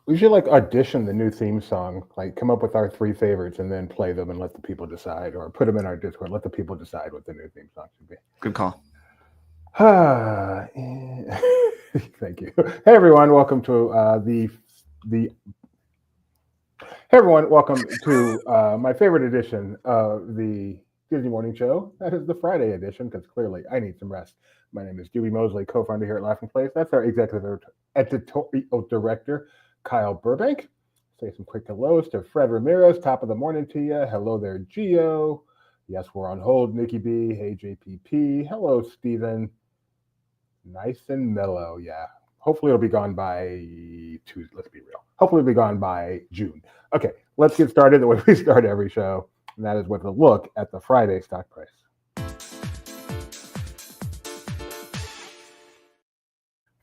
We should audition the new theme song, come up with our 3 favorites and then play them and let the people decide, or put them in our Discord. Let the people decide what the new theme song should be. Good call. Thank you. Hey everyone, welcome to my favorite edition of the Disney Morning Show. That is the Friday edition, because clearly I need some rest. My name is Dewey Mosley, co-founder here at Laughing Place. That's our executive editorial director, Kyle Burbank. Say some quick hellos to Fred Ramirez. Top of the morning to you. Hello there, Gio. Yes, we're on hold. Nikki B. Hey, JPP. Hello, Steven. Nice and mellow. Yeah. Hopefully it'll be gone by Tuesday. Let's be real. Hopefully it'll be gone by June. Okay, let's get started the way we start every show, and that is with a look at the Friday stock price.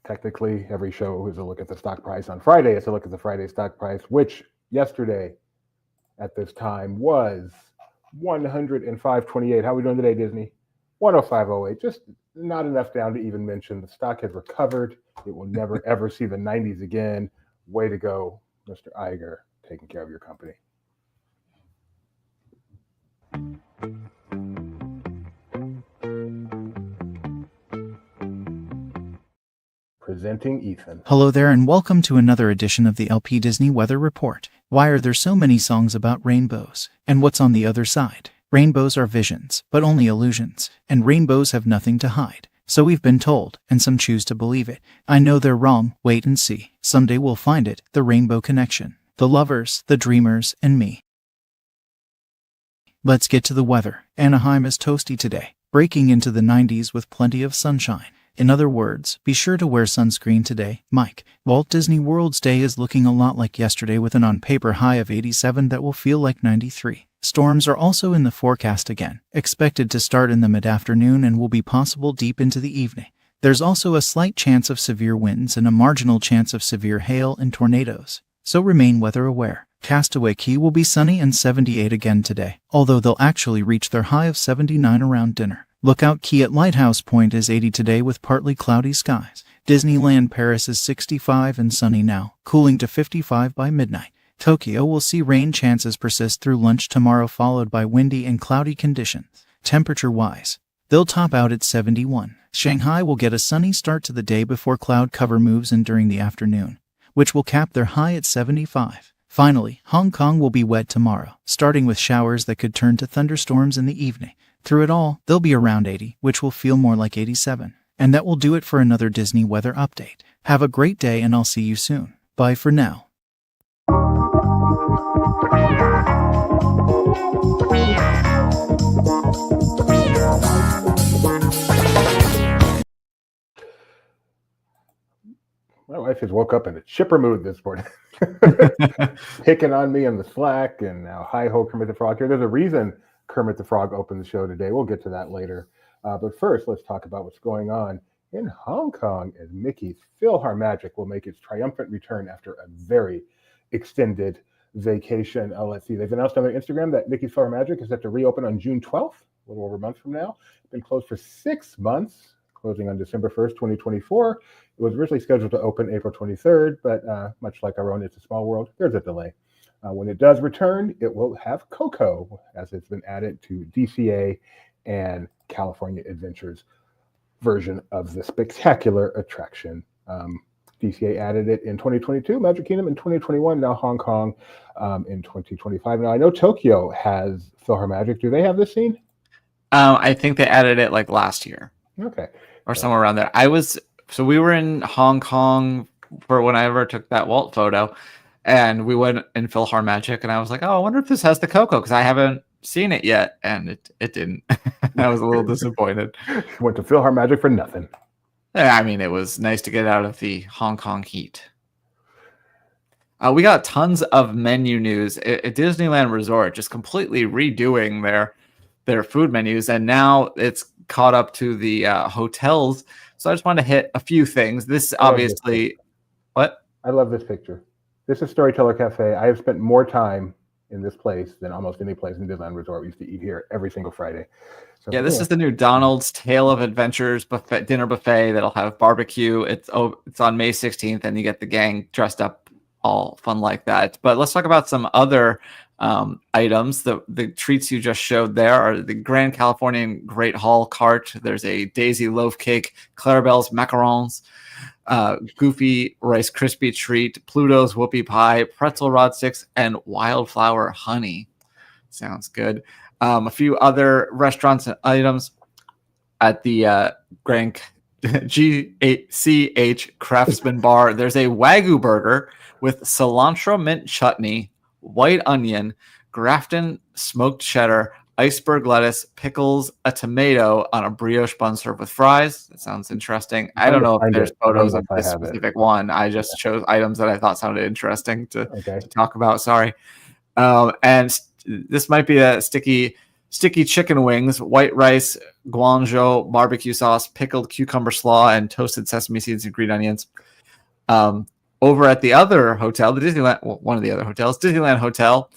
Technically, every show is a look at the stock price. On Friday, it's a look at the Friday stock price, which yesterday at this time was 105.28. How are we doing today, Disney? 105.08. Just not enough down to even mention. The stock has recovered. It will never, ever see the 90s again. Way to go, Mr. Iger, taking care of your company. Presenting Ethan. Hello there and welcome to another edition of the LP Disney Weather Report. Why are there so many songs about rainbows? And what's on the other side? Rainbows are visions, but only illusions. And rainbows have nothing to hide. So we've been told, and some choose to believe it. I know they're wrong, wait and see. Someday we'll find it, the rainbow connection. The lovers, the dreamers, and me. Let's get to the weather. Anaheim is toasty today, breaking into the 90s with plenty of sunshine. In other words, be sure to wear sunscreen today, Mike. Walt Disney World's day is looking a lot like yesterday with an on-paper high of 87 that will feel like 93. Storms are also in the forecast again, expected to start in the mid-afternoon and will be possible deep into the evening. There's also a slight chance of severe winds and a marginal chance of severe hail and tornadoes, so remain weather aware. Castaway Cay will be sunny and 78 again today, although they'll actually reach their high of 79 around dinner. Lookout Cay at Lighthouse Point is 80 today with partly cloudy skies. Disneyland Paris is 65 and sunny now, cooling to 55 by midnight. Tokyo will see rain chances persist through lunch tomorrow, followed by windy and cloudy conditions. Temperature-wise, they'll top out at 71. Shanghai will get a sunny start to the day before cloud cover moves in during the afternoon, which will cap their high at 75. Finally, Hong Kong will be wet tomorrow, starting with showers that could turn to thunderstorms in the evening. Through it all, they'll be around 80, which will feel more like 87. And that will do it for another Disney weather update. Have a great day and I'll see you soon. Bye for now. My wife has woke up in a chipper mood this morning. Picking on me in the Slack, and now hi-ho Kermit the Frog here. There's a reason Kermit the Frog opened the show today. We'll get to that later. But first, let's talk about what's going on in Hong Kong as Mickey's Philharmagic will make its triumphant return after a very extended vacation. Let's see. They've announced on their Instagram that Mickey's Philharmagic is set to reopen on June 12th, a little over a month from now. It's been closed for 6 months, closing on December 1st, 2024. It was originally scheduled to open April 23rd, but much like our own It's a Small World, there's a delay. When it does return, it will have Coco, as it's been added to DCA and California Adventures version of the spectacular attraction. DCA added it in 2022, Magic Kingdom in 2021, now Hong Kong in 2025. Now, I know Tokyo has Philharmagic. Do they have this scene? I think they added it like last year. Okay. Or somewhere around there. So we were in Hong Kong for whenever I took that Walt photo, and we went in Philharmagic, and I was like, oh, I wonder if this has the Coco, because I haven't seen it yet, and it didn't. I was a little disappointed. Went to Philharmagic for nothing. I mean, it was nice to get out of the Hong Kong heat. We got tons of menu news at Disneyland Resort, just completely redoing their food menus, and now it's caught up to the hotels. So I just want to hit a few things. This obviously, what? I love this picture. This is Storyteller Cafe. I have spent more time in this place than almost any place in Disneyland Resort. We used to eat here every single Friday. So, Yeah, this is the new Donald's Tale of Adventures buffet, dinner buffet that'll have barbecue. It's on May 16th, and you get the gang dressed up all fun like that. But let's talk about some other items. The treats you just showed there are the Grand Californian Great Hall cart. There's a Daisy loaf cake, Clarabelle's macarons, Goofy Rice Krispie treat, Pluto's whoopie pie, pretzel rod sticks, and wildflower honey. Sounds good. A few other restaurants and items at the Grand GCH Craftsman Bar. There's a Wagyu burger with cilantro mint chutney, white onion, Grafton smoked cheddar, iceberg lettuce, pickles, a tomato on a brioche bun served with fries. That sounds interesting. I don't know if there's photos of this specific one. I just chose items that I thought sounded interesting to talk about. Sorry. And this might be a sticky chicken wings, white rice, guangzhou, barbecue sauce, pickled cucumber slaw, and toasted sesame seeds and green onions. Over at the other hotel, the Disneyland, one of the other hotels, Disneyland Hotel,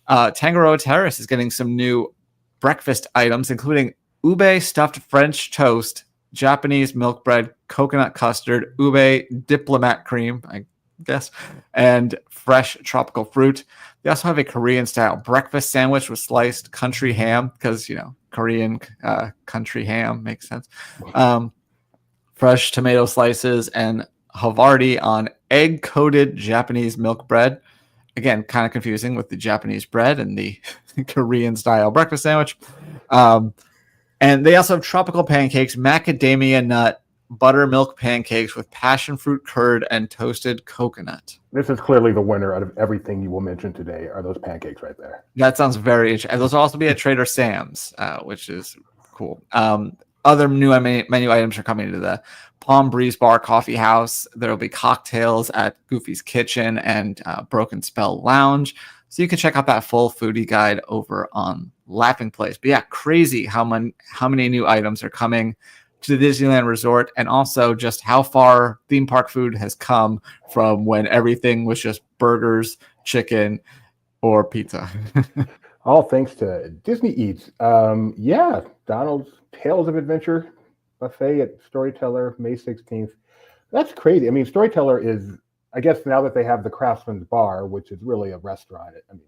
Tangaroa Terrace is getting some new breakfast items, including ube stuffed French toast, Japanese milk bread, coconut custard, ube diplomat cream, I guess, and fresh tropical fruit. They also have a Korean-style breakfast sandwich with sliced country ham, because, Korean country ham makes sense. Fresh tomato slices and Havarti on egg-coated Japanese milk bread. Again, kind of confusing with the Japanese bread and the Korean-style breakfast sandwich. And they also have tropical pancakes, macadamia nut, buttermilk pancakes with passion fruit curd and toasted coconut. This is clearly the winner out of everything you will mention today are those pancakes right there. That sounds very interesting. Those will also be at Trader Sam's, which is cool. Other new menu items are coming to the Palm Breeze Bar Coffee House. There will be cocktails at Goofy's Kitchen and Broken Spell Lounge. So you can check out that full foodie guide over on Laughing Place. But yeah, crazy how many new items are coming to the Disneyland Resort, and also just how far theme park food has come from when everything was just burgers, chicken, or pizza. All thanks to Disney Eats. Donald's Tales of Adventure buffet at Storyteller, May 16th. That's crazy. I mean, Storyteller is, I guess now that they have the Craftsman's Bar, which is really a restaurant. I mean,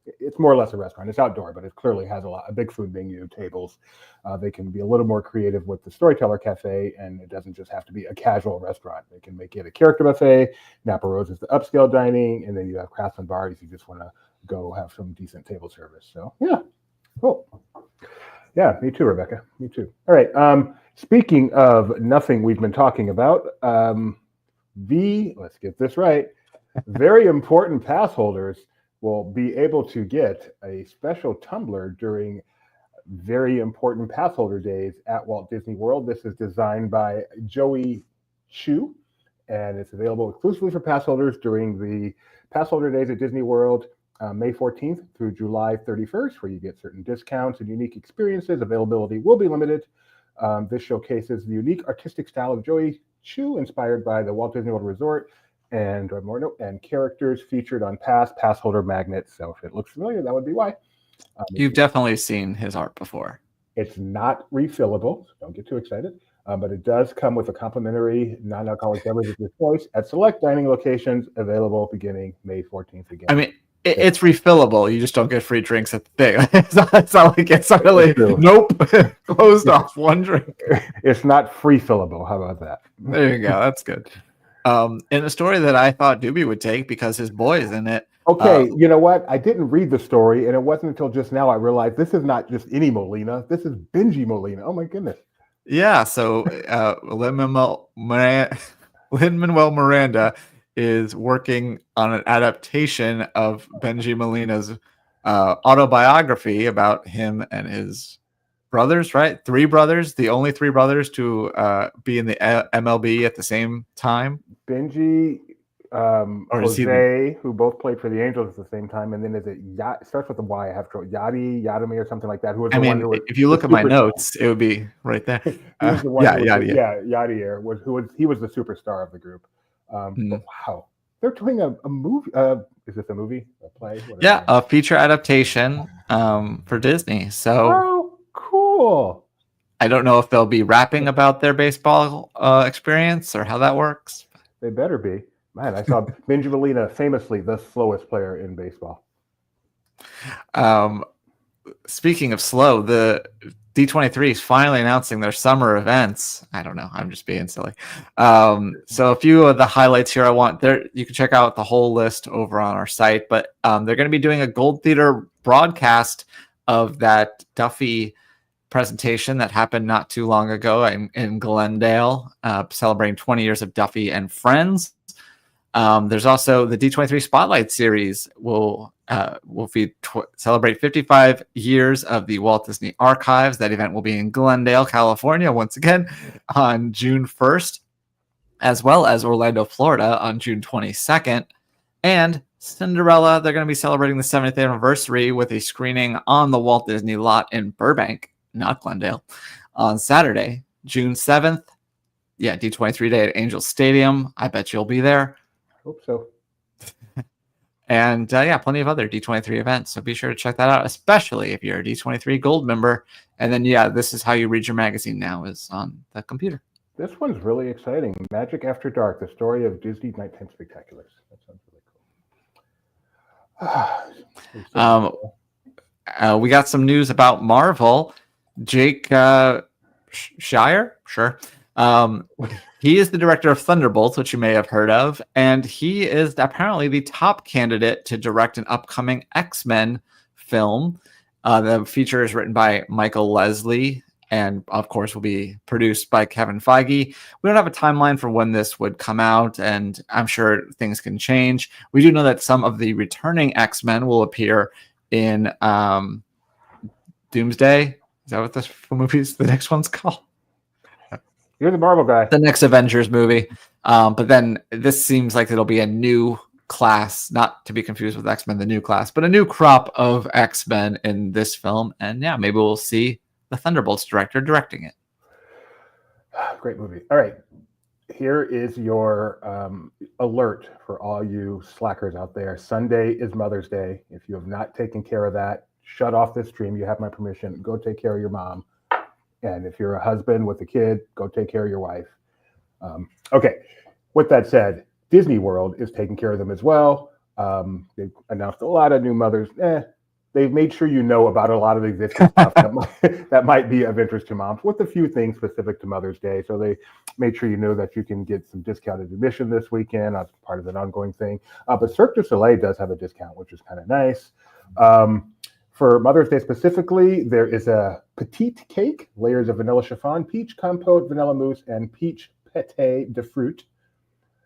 it's more or less a restaurant. It's outdoor, but it clearly has a big food menu, tables. They can be a little more creative with the Storyteller Cafe, and it doesn't just have to be a casual restaurant. They can make it a character buffet. Napa Rose is the upscale dining, and then you have Craftsman Bar if you just want to go have some decent table service. So yeah, cool. Yeah, me too, Rebecca. Me too. All right. Speaking of nothing we've been talking about, let's get this right. Very important pass holders will be able to get a special tumbler during very important pass holder days at Walt Disney World. This is designed by Chou, and it's available exclusively for pass holders during the pass holder days at Disney World, May 14th through July 31st, where you get certain discounts and unique experiences. Availability will be limited. This showcases the unique artistic style of Chou, inspired by the Walt Disney World Resort, and characters featured on pass holder magnets. So if it looks familiar, that would be why. You've definitely seen his art before. It's not refillable, so don't get too excited. But it does come with a complimentary non-alcoholic beverage of your choice at select dining locations, available beginning May 14th again. I mean, it's refillable. You just don't get free drinks at the thing. It's not like it's really, nope, closed off one drink. It's not free fillable. How about that? There you go. That's good. In a story that I thought Doobie would take because his boy is in it. Okay, you know what? I didn't read the story, and it wasn't until just now I realized this is not just any Molina. This is Benji Molina. Oh my goodness. Yeah. So Lin-Manuel Miranda is working on an adaptation of Benji Molina's autobiography about him and his brothers, right? 3 brothers, the only 3 brothers to be in the MLB at the same time. Benji, Jose, who both played for the Angels at the same time, and then is it starts with a Y? I have trouble. Yadami or something like that. Who was one who was, if you look at my notes, it would be right there. Yadier. He was the superstar of the group. Wow, they're doing a movie. Is this a movie? A play? Whatever. Yeah, a feature adaptation for Disney. So Oh, cool. I don't know if they'll be rapping about their baseball experience or how that works. They better be. Man, I saw Benji Molina, famously the slowest player in baseball. Speaking of slow, the D23 is finally announcing their summer events. I don't know. I'm just being silly. So a few of the highlights here you can check out the whole list over on our site, but they're going to be doing a Gold Theater broadcast of that Duffy presentation that happened not too long ago in Glendale, celebrating 20 years of Duffy and Friends. There's also the D23 Spotlight series will celebrate 55 years of the Walt Disney Archives. That event will be in Glendale, California, once again on June 1st, as well as Orlando, Florida on June 22nd. And Cinderella, they're going to be celebrating the 70th anniversary with a screening on the Walt Disney lot in Burbank, not Glendale, on Saturday, June 7th. Yeah, D23 Day at Angel Stadium. I bet you'll be there. Hope so. And plenty of other D23 events. So be sure to check that out, especially if you're a D23 Gold member. And then, this is how you read your magazine now, is on the computer. This one's really exciting. Magic After Dark, the story of Disney Nighttime Spectaculars. That sounds really cool. We got some news about Marvel. Jake Scheier, sure. He is the director of Thunderbolts, which you may have heard of, and he is apparently the top candidate to direct an upcoming X-Men film. The feature is written by Michael Leslie and, of course, will be produced by Kevin Feige. We don't have a timeline for when this would come out, and I'm sure things can change. We do know that some of the returning X-Men will appear in Doomsday. Is that what this movie's the next one's called? You're the Marvel guy. The next Avengers movie. But then this seems like it'll be a new class, not to be confused with X-Men, the new class, but a new crop of X-Men in this film. And maybe we'll see the Thunderbolts director directing it. Great movie. All right. Here is your alert for all you slackers out there. Sunday is Mother's Day. If you have not taken care of that, shut off this stream. You have my permission. Go take care of your mom. And if you're a husband with a kid, go take care of your wife. Okay, with that said, Disney World is taking care of them as well. They've announced a lot of new mothers. They've made sure you know about a lot of existing stuff that might be of interest to moms, with a few things specific to Mother's Day. So they made sure you know that you can get some discounted admission this weekend as part of an ongoing thing. But Cirque du Soleil does have a discount, which is kind of nice. For Mother's Day specifically, there is a petite cake, layers of vanilla chiffon, peach compote, vanilla mousse, and peach pâté de fruit.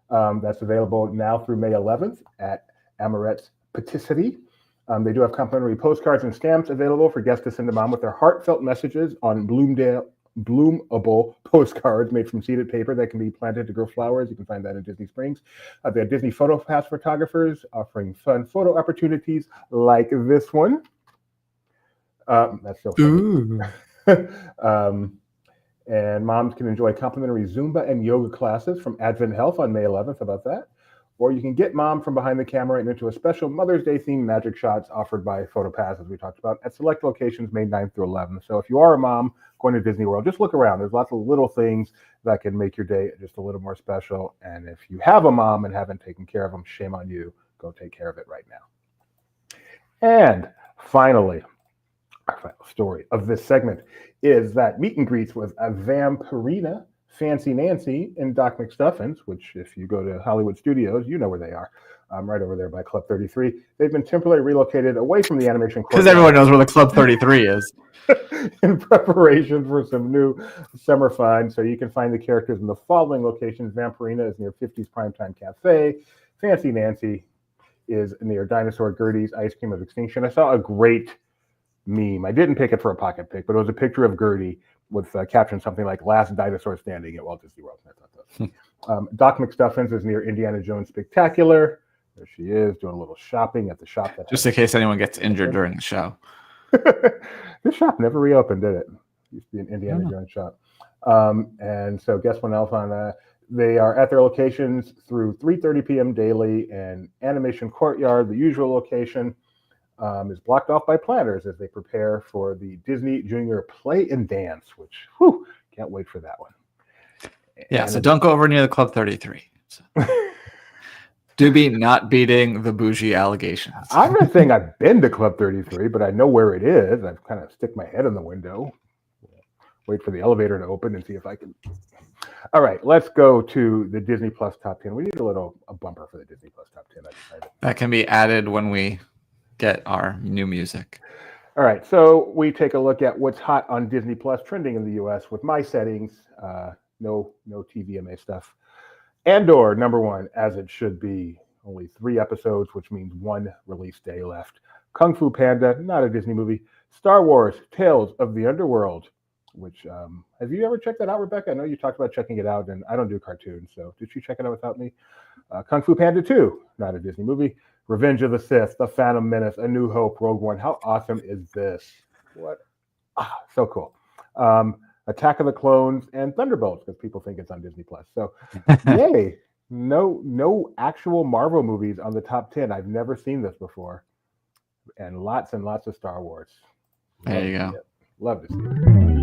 That's available now through May 11th at Amorette's Patisserie. They do have complimentary postcards and stamps available for guests to send to mom with their heartfelt messages on bloomable postcards made from seeded paper that can be planted to grow flowers. You can find that in Disney Springs. They have Disney Photo Pass photographers offering fun photo opportunities like this one. That's so funny. And moms can enjoy complimentary Zumba and yoga classes from Advent Health on May 11th. How about that? Or you can get mom from behind the camera and into a special Mother's Day themed magic shots offered by PhotoPass, as we talked about, at select locations May 9th through 11th. So if you are a mom going to Disney World, just look around. There's lots of little things that can make your day just a little more special. And if you have a mom and haven't taken care of them, shame on you. Go take care of it right now. And finally, our final story of this segment is that meet and greets with a Vampirina, Fancy Nancy, and Doc McStuffins, which if you go to Hollywood Studios, you know where they are, right over there by Club 33. They've been temporarily relocated away from the animation courtyard. Because everyone knows where the Club 33 is. In preparation for some new summer fun. So you can find the characters in the following locations. Vampirina is near 50's Primetime Cafe. Fancy Nancy is near Dinosaur Gertie's Ice Cream of Extinction. I saw a great meme. I didn't pick it for a pocket pick, but it was a picture of Gertie with caption something like "Last Dinosaur Standing" at Walt Disney World. I thought that was Doc McStuffins is near Indiana Jones Spectacular. There she is doing a little shopping at the shop. Just in case anyone gets injured during the show. This shop never reopened, did it? Used to be an Indiana Jones shop. And so guess what else on They are at their locations through 3:30 p.m. daily, and Animation Courtyard, the usual location, is blocked off by planners as they prepare for the Disney Junior Play and Dance, which, can't wait for that one. Yeah, And so don't go over near the Club 33. So. Doobie not beating the bougie allegations. I'm not saying I've been to Club 33, but I know where it is. I've kind of stick my head in the window, wait for the elevator to open and see if I can. All right, let's go to the Disney Plus Top 10. We need a bumper for the Disney Plus Top 10. I decided. That can be added when we get our new music. All right, so we take a look at what's hot on Disney Plus, trending in the U.S. with my settings. No TVMA stuff. Andor, number 1, as it should be. Only 3 episodes, which means 1 release day left. Kung Fu Panda, not a Disney movie. Star Wars, Tales of the Underworld, which, have you ever checked that out, Rebecca? I know you talked about checking it out, and I don't do cartoons, so did you check it out without me? Kung Fu Panda 2, not a Disney movie. Revenge of the Sith, The Phantom Menace, A New Hope, Rogue One. How awesome is this? What? So cool. Attack of the Clones and Thunderbolts, because people think it's on Disney Plus. So, yay! No actual Marvel movies on the top 10. I've never seen this before, and lots of Star Wars. There you go. Love to see it.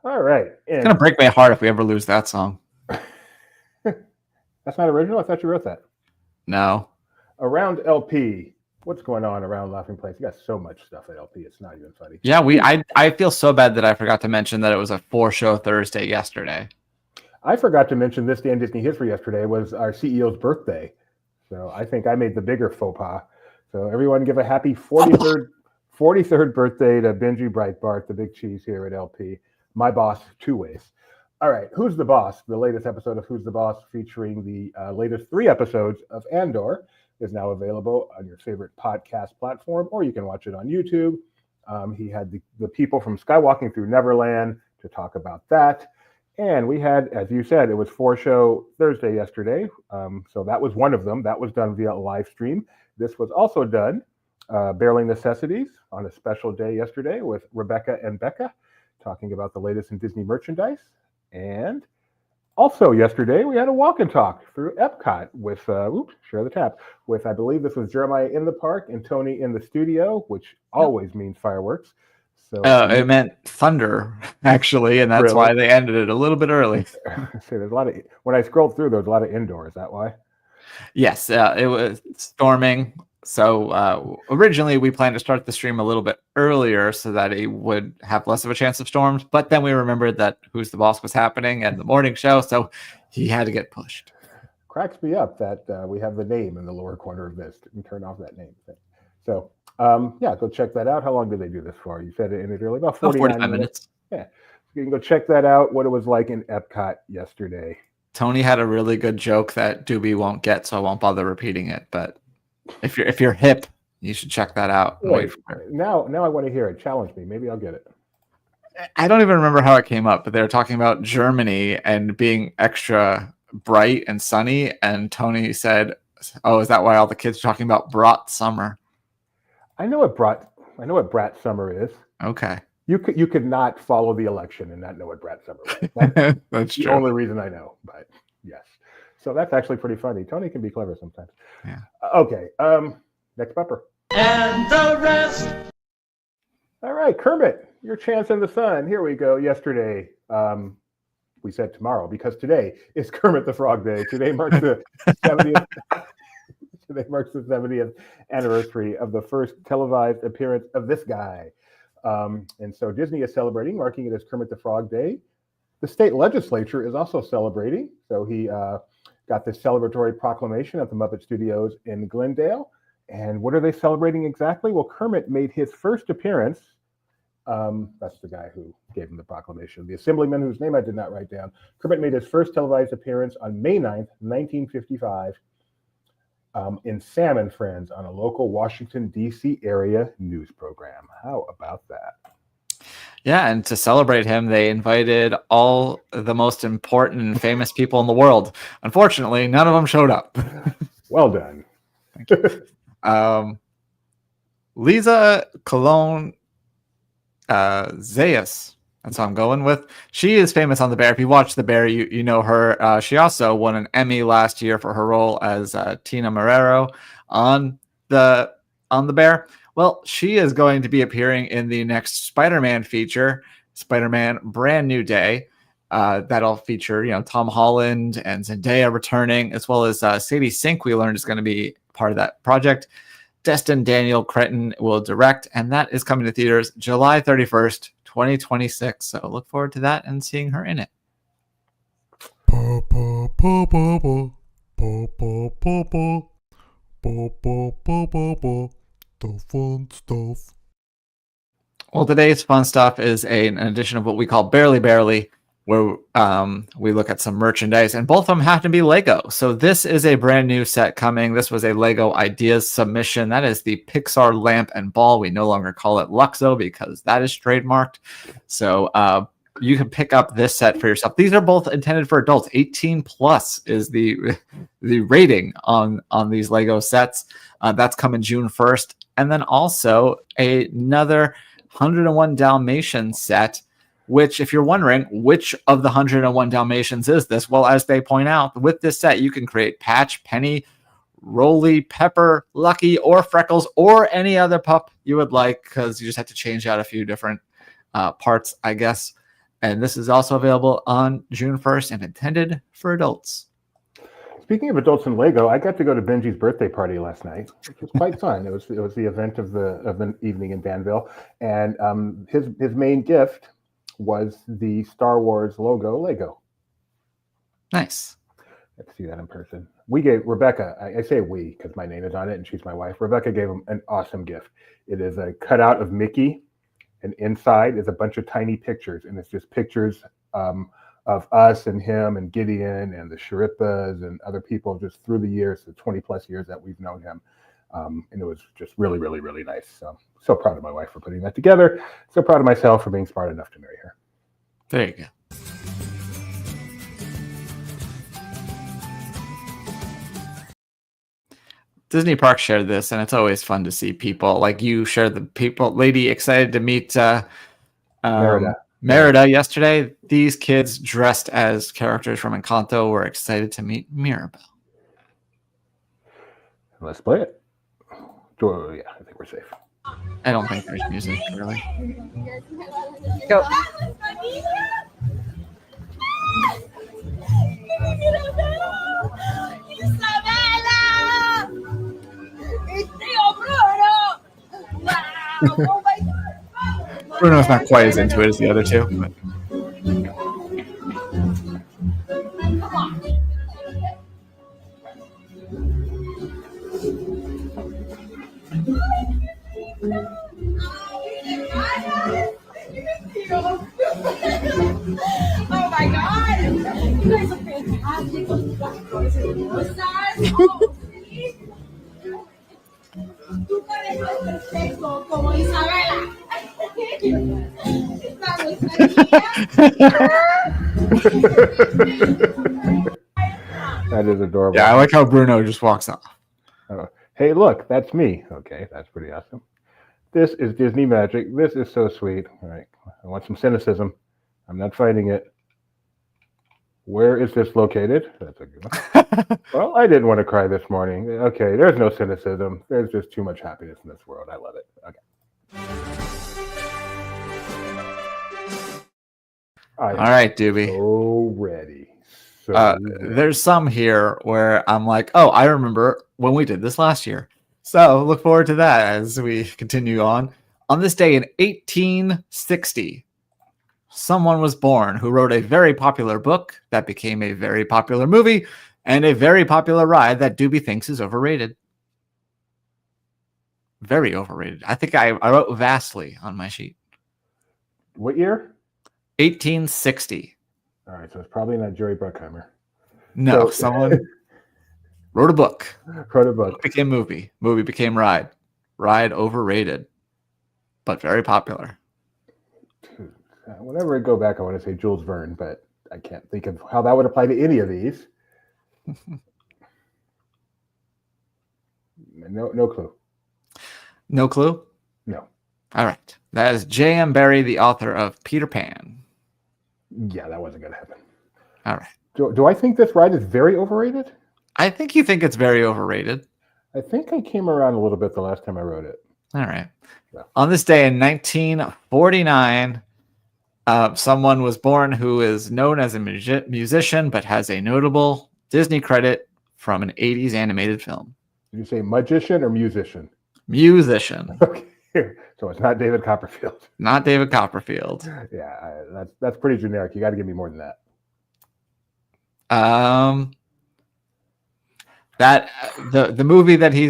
All right. It's going to break my heart if we ever lose that song. That's not original? I thought you wrote that. No. Around LP. What's going on around Laughing Place? You got so much stuff at LP. It's not even funny. Yeah, I feel so bad that I forgot to mention that it was a 4-show Thursday yesterday. I forgot to mention this day in Disney history yesterday was our CEO's birthday. So I think I made the bigger faux pas. So everyone give a happy 43rd birthday to Benji Breitbart, the big cheese here at LP. My boss, 2 ways. All right, Who's the Boss? The latest episode of Who's the Boss, featuring the latest 3 episodes of Andor, is now available on your favorite podcast platform, or you can watch it on YouTube. He had the people from Skywalking Through Neverland to talk about that. And we had, as you said, it was 4-show Thursday yesterday. So that was one of them. That was done via live stream. This was also done, Barely Necessities, on a special day yesterday with Rebecca and Becca, talking about the latest in Disney merchandise. And also yesterday, we had a walk and talk through Epcot with, share the tap, with, I believe this was Jeremiah in the park and Tony in the studio, which always means fireworks. So it meant thunder, actually, and that's why they ended it a little bit early. There's a lot of, when I scrolled through, there was a lot of indoor. Is that why? Yes, it was storming. So originally we planned to start the stream a little bit earlier so that it would have less of a chance of storms. But then we remembered that Who's the Boss was happening and the morning show, so he had to get pushed. Cracks me up that we have the name in the lower corner of this and turn off that name thing. So go check that out. How long did they do this for? You said it in it early, about 45 minutes. Yeah, so you can go check that out. What it was like in Epcot yesterday. Tony had a really good joke that Doobie won't get, so I won't bother repeating it. But if you're hip, you should check that out. Wait for it. Now I want to hear it. Challenge me. Maybe I'll get it. I don't even remember how it came up, but they were talking about Germany and being extra bright and sunny. And Tony said, "Oh, is that why all the kids are talking about Brat Summer?" I know what Brat Summer is. Okay. You could not follow the election and not know what Brat Summer was. That's the true. only reason I know, but yes. So that's actually pretty funny. Tony can be clever sometimes. Yeah. Okay. Next bumper. And the rest. All right, Kermit, your chance in the sun. Here we go. Yesterday, we said tomorrow because today is Kermit the Frog Day. Today marks the 70th. Today marks the 70th anniversary of the first televised appearance of this guy. And so Disney is celebrating, marking it as Kermit the Frog Day. The state legislature is also celebrating. So he got this celebratory proclamation at the Muppet Studios in Glendale. And what are they celebrating exactly? Well, Kermit made his first appearance. That's the guy who gave him the proclamation. The assemblyman whose name I did not write down. Kermit made his first televised appearance on May 9th, 1955. In Sam and Friends on a local Washington, D.C. area news program. How about that? Yeah, and to celebrate him, they invited all the most important and famous people in the world. Unfortunately, none of them showed up. Well done. Thank you. Lisa Cologne Zayas. That's what I'm going with. She is famous on The Bear. If you watch The Bear, you know her. She also won an Emmy last year for her role as Tina Marrero on the Bear. Well, she is going to be appearing in the next Spider-Man feature, Spider-Man Brand New Day. That'll feature, Tom Holland and Zendaya returning, as well as Sadie Sink. We learned is going to be part of that project. Destin Daniel Cretton will direct, and that is coming to theaters July 31st, 2026. So look forward to that and seeing her in it. The fun stuff. Well, today's fun stuff is an edition of what we call Barely, where we look at some merchandise, and both of them have to be Lego. So this is a brand new set coming. This was a Lego Ideas submission. That is the Pixar lamp and ball. We no longer call it Luxo because that is trademarked. So you can pick up this set for yourself. These are both intended for adults. 18 plus is the rating on these Lego sets. That's coming June 1st. And then also another 101 Dalmatians set, which, if you're wondering which of the 101 Dalmatians is this, well, as they point out, with this set, you can create Patch, Penny, Rolly, Pepper, Lucky, or Freckles, or any other pup you would like, because you just have to change out a few different parts, I guess. And this is also available on June 1st and intended for adults. Speaking of adults in Lego, I got to go to Benji's birthday party last night, which was quite fun. It was the event of the evening in Danville, and his main gift was the Star Wars logo Lego. Nice. Let's see that in person. We gave Rebecca, I say we because my name is on it and she's my wife. Rebecca gave him an awesome gift. It is a cutout of Mickey, and inside is a bunch of tiny pictures, and it's just pictures of us and him and Gideon and the Sherippas and other people just through the years, the 20 plus years that we've known him. And it was just really, really, really nice. So proud of my wife for putting that together. So proud of myself for being smart enough to marry her. There you go. Disney Park shared this, and it's always fun to see people like you share the people. Lady excited to meet Merida yesterday. These kids dressed as characters from Encanto were excited to meet Mirabel. Let's play it. Yeah, I think we're safe. I don't think there's music, really. Go. Bruno's not quite as into it as the other two. But. Oh my God! You guys are fantastic. Tú pareces perfecto como Isabela. That is adorable. Yeah, I like how Bruno just walks off. Oh, hey, look, that's me. Okay, that's pretty awesome. This is Disney magic. This is so sweet. All right, I want some cynicism. I'm not fighting it. Where is this located? That's a good one. Well, I didn't want to cry this morning. Okay, there's no cynicism. There's just too much happiness in this world. I love it. Okay. All right, Doobie. So ready. Ready. There's some here where I'm like, oh, I remember when we did this last year. So look forward to that as we continue on. On this day in 1860, someone was born who wrote a very popular book that became a very popular movie and a very popular ride that Doobie thinks is overrated. Very overrated. I think I wrote vastly on my sheet. What year? 1860. All right, so it's probably not Jerry Bruckheimer. No, So- someone wrote a book. Wrote a book. Book became movie. Movie became ride. Ride overrated, but very popular. Whenever I go back, I want to say Jules Verne, but I can't think of how that would apply to any of these. No clue. No clue? No. All right. That is J.M. Barrie, the author of Peter Pan. Yeah, that wasn't going to happen. All right. Do I think this ride is very overrated? I think you think it's very overrated. I think I came around a little bit the last time I rode it. All right. Yeah. On this day in 1949, someone was born who is known as a musician but has a notable Disney credit from an 80s animated film. Did you say magician or musician? Musician. Okay. So it's not David Copperfield. Not David Copperfield. Yeah, that's pretty generic. You got to give me more than that. That the movie that he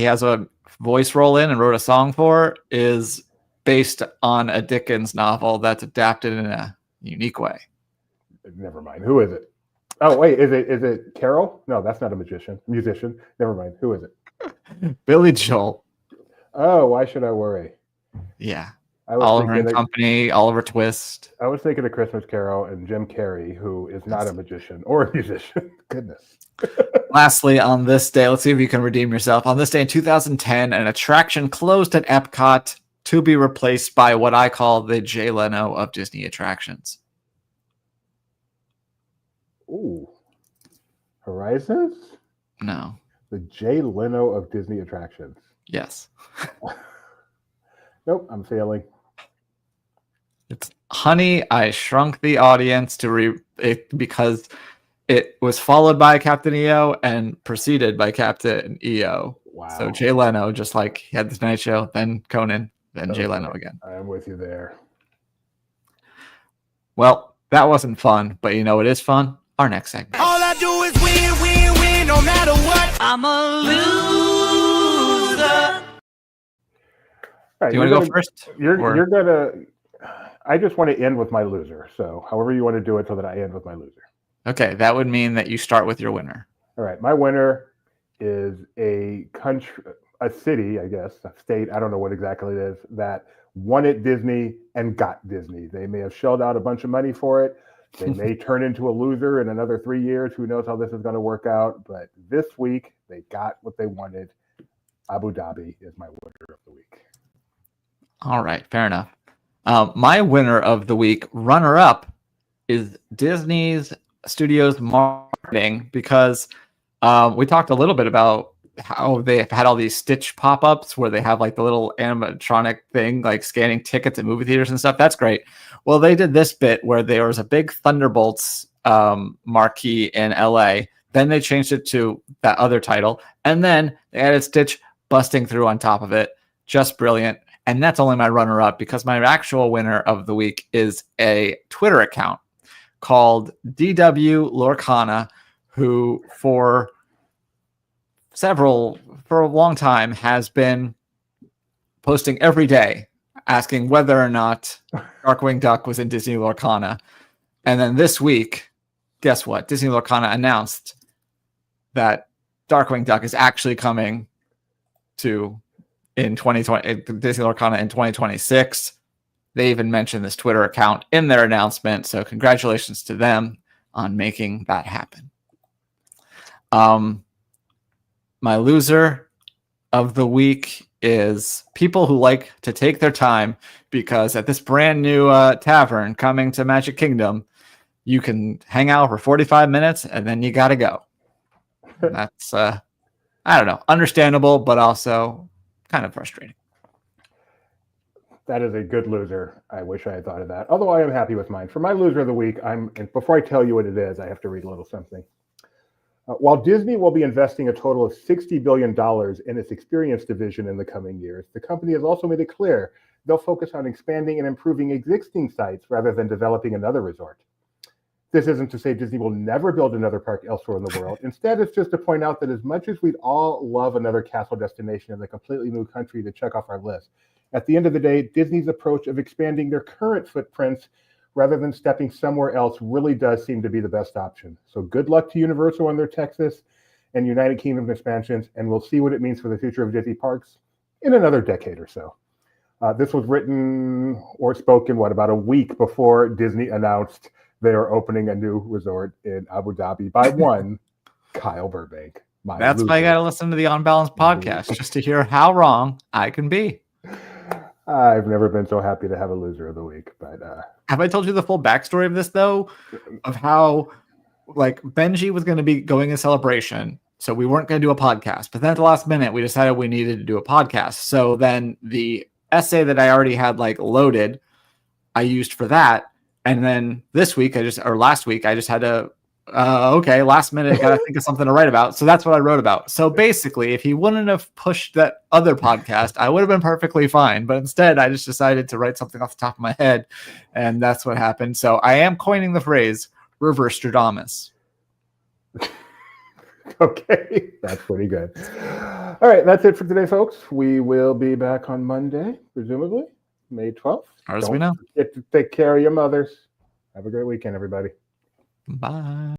has a voice role in and wrote a song for is based on a Dickens novel that's adapted in a unique way. Never mind. Who is it? Oh wait, is it Carol? No, that's not a musician. Never mind. Who is it? Billy Joel. Oh, why should I worry? Yeah. I was Oliver thinking and Company, Oliver Twist. I was thinking of Christmas Carol and Jim Carrey, who is not a magician or a musician. Goodness. Lastly, on this day, let's see if you can redeem yourself. On this day in 2010, an attraction closed at Epcot to be replaced by what I call the Jay Leno of Disney attractions. Ooh. Horizons? No. The Jay Leno of Disney attractions. Yes. Nope, I'm failing. It's Honey, I Shrunk the Audience because it was followed by Captain EO and preceded by Captain EO. Wow. So Jay Leno, just like he had the Tonight Show, then Conan, then Jay Leno again. I'm with you there. Well, that wasn't fun, but you know what is fun? Our next segment. All I do is win, win, win, no matter what. I'm a loser. All right, Do you want to go first? You're gonna. I just want to end with my loser. So, however you want to do it, so that I end with my loser. Okay, that would mean that you start with your winner. All right, my winner is a city, I guess, a state. I don't know what exactly it is that won at Disney and got Disney. They may have shelled out a bunch of money for it. They may turn into a loser in another 3 years. Who knows how this is going to work out? But this week, they got what they wanted. Abu Dhabi is my winner of the week. All right, fair enough. My winner of the week, runner-up, is Disney's Studios marketing, because we talked a little bit about how they've had all these Stitch pop-ups where they have like the little animatronic thing, like scanning tickets at movie theaters and stuff. That's great. Well, they did this bit where there was a big Thunderbolts marquee in LA. Then they changed it to that other title. And then they added Stitch busting through on top of it. Just brilliant. And that's only my runner-up, because my actual winner of the week is a Twitter account called DW Lorcana, who for a long time has been posting every day asking whether or not Darkwing Duck was in Disney Lorcana. And then this week, guess what? Disney Lorcana announced that Darkwing Duck is actually coming to Disney Lorcana in 2026. They even mentioned this Twitter account in their announcement, so congratulations to them on making that happen. My loser of the week is people who like to take their time, because at this brand new tavern coming to Magic Kingdom, you can hang out for 45 minutes and then you got to go. That's, I don't know, understandable, but also kind of frustrating. That is a good loser. I wish I had thought of that. Although I am happy with mine. For my loser of the week, and before I tell you what it is, I have to read a little something. While Disney will be investing a total of $60 billion in its experience division in the coming years, the company has also made it clear they'll focus on expanding and improving existing sites rather than developing another resort. This isn't to say Disney will never build another park elsewhere in the world. Instead, it's just to point out that as much as we'd all love another castle destination in a completely new country to check off our list, at the end of the day, Disney's approach of expanding their current footprints rather than stepping somewhere else really does seem to be the best option. So good luck to Universal on their Texas and United Kingdom expansions, and we'll see what it means for the future of Disney parks in another decade or so. This was written or spoken, about a week before Disney announced they are opening a new resort in Abu Dhabi by one Kyle Burbank. That's why I got to listen to the On Balance podcast just to hear how wrong I can be. I've never been so happy to have a loser of the week. But have I told you the full backstory of this, though? Of how, like, Benji was going to be going in Celebration, so we weren't going to do a podcast. But then at the last minute, we decided we needed to do a podcast. So then the essay that I already had, like, loaded, I used for that. And then last week, I just had to, last minute, got to think of something to write about. So that's what I wrote about. So basically, if he wouldn't have pushed that other podcast, I would have been perfectly fine. But instead, I just decided to write something off the top of my head. And that's what happened. So I am coining the phrase reverse Stradamus. Okay, that's pretty good. All right, that's it for today, folks. We will be back on Monday, presumably, May 12th. As we know. Get to take care of your mothers. Have a great weekend, everybody. Bye.